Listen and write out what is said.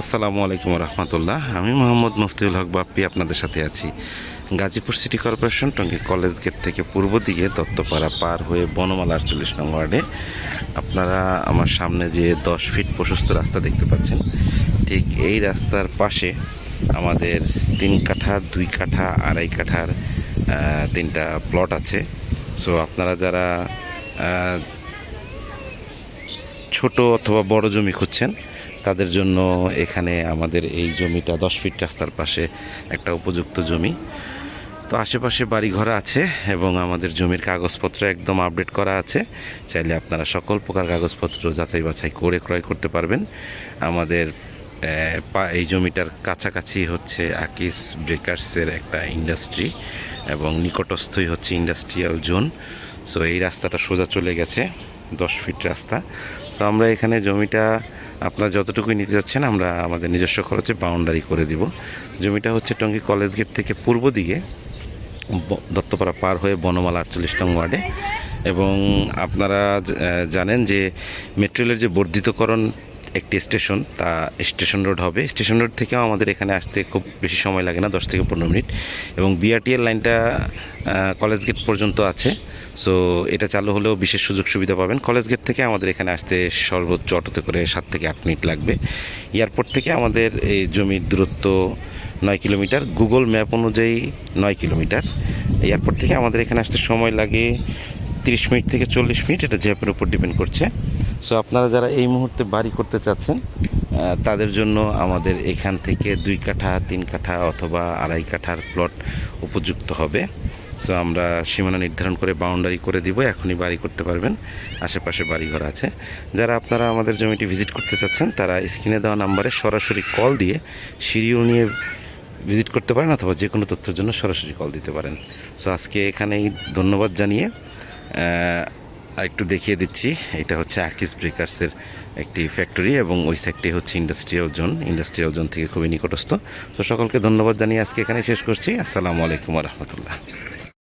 আসসালামু আলাইকুম রহমতুল্লাহ। আমি মোহাম্মদ মুফতিউল হক বাপ্পি আপনাদের সাথে আছি। Gazipur city corporation Tongi college gate থেকে পূর্ব দিকে দত্তপাড়া পার হয়ে বনমালা 48 নং ওয়ার্ডে আপনারা আমার সামনে যে 10 ফিট প্রশস্ত রাস্তা দেখতে পাচ্ছেন, ঠিক এই রাস্তার পাশে আমাদের 3 কাঠা 2 কাঠা 2.5 কাঠার 3টা প্লট আছে। সো আপনারা যারা ছোট অথবা বড় জমি খুঁজছেন তাদের জন্য এখানে আমাদের এই জমিটা 10 ফিট রাস্তার পাশে একটা উপযুক্ত জমি। তো আশেপাশে বাড়িঘর আছে এবং আমাদের জমির কাগজপত্র একদম আপডেট করা আছে। চাইলে আপনারা সকল প্রকার কাগজপত্র যাচাই বাছাই করে ক্রয় করতে পারবেন। আমাদের এই জমিটার কাছাকাছি হচ্ছে আকিস ব্রেকার্সের একটা ইন্ডাস্ট্রি এবং নিকটস্থই হচ্ছে ইন্ডাস্ট্রিয়াল জোন। সো এই রাস্তাটা সোজা চলে গেছে 10 ফিট রাস্তা। তো আমরা এখানে জমিটা আপনারা যতটুকুই নিতে যাচ্ছেন আমরা আমাদের নিজস্ব খরচে বাউন্ডারি করে দিব। জমিটা হচ্ছে টঙ্গী কলেজ গেট থেকে পূর্ব দিকে দত্তপাড়া পার হয়ে বনমালা 48 নং ওয়ার্ডে। এবং আপনারা জানেন যে মেট্রো রেলের যে বর্ধিতকরণ একটি স্টেশন, তা স্টেশন রোড হবে। স্টেশন রোড থেকেও আমাদের এখানে আসতে খুব বেশি সময় লাগে না, 10 থেকে 15 মিনিট। এবং বিআরটিএল লাইনটা কলেজ গেট পর্যন্ত আছে। সো এটা চালু হলেও বিশেষ সুযোগ সুবিধা পাবেন। কলেজ গেট থেকে আমাদের এখানে আসতে সর্বোচ্চ অটোতে করে 7 থেকে 8 মিনিট লাগবে। এয়ারপোর্ট থেকে আমাদের এই জমির দূরত্ব 9 কিলোমিটার, গুগল ম্যাপ অনুযায়ী 9 কিলোমিটার। এয়ারপোর্ট থেকে আমাদের এখানে আসতে সময় লাগে 30 মিনিট থেকে 40 মিনিট, এটা জ্যাপের উপর ডিপেন্ড করছে। সো আপনারা যারা এই মুহূর্তে বাড়ি করতে চাচ্ছেন তাদের জন্য আমাদের এখান থেকে 2 কাঠা 3 কাঠা অথবা 2.5 কাঠার প্লট উপযুক্ত হবে। সো আমরা সীমানা নির্ধারণ করে বাউন্ডারি করে দিব, এখনই বাড়ি করতে পারবেন। আশেপাশে বাড়িঘর আছে। যারা আপনারা আমাদের জমিটি ভিজিট করতে চাচ্ছেন তারা স্ক্রিনে দেওয়া নাম্বারে সরাসরি কল দিয়ে সিঁড়িও নিয়ে ভিজিট করতে পারেন অথবা যে কোনো তথ্যের জন্য সরাসরি কল দিতে পারেন। সো আজকে এখানেই ধন্যবাদ জানিয়ে একটু দেখিয়ে দিচ্ছি। এটা হচ্ছে আকিস ব্রেকার্সের একটি ফ্যাক্টরি এবং ওই সাইডটি হচ্ছে ইন্ডাস্ট্রিয়াল জোন থেকে খুবই নিকটস্থ। তো সকলকে ধন্যবাদ জানিয়ে আজকে এখানে শেষ করছি। আসসালামু আলাইকুম রহমতুল্লাহ।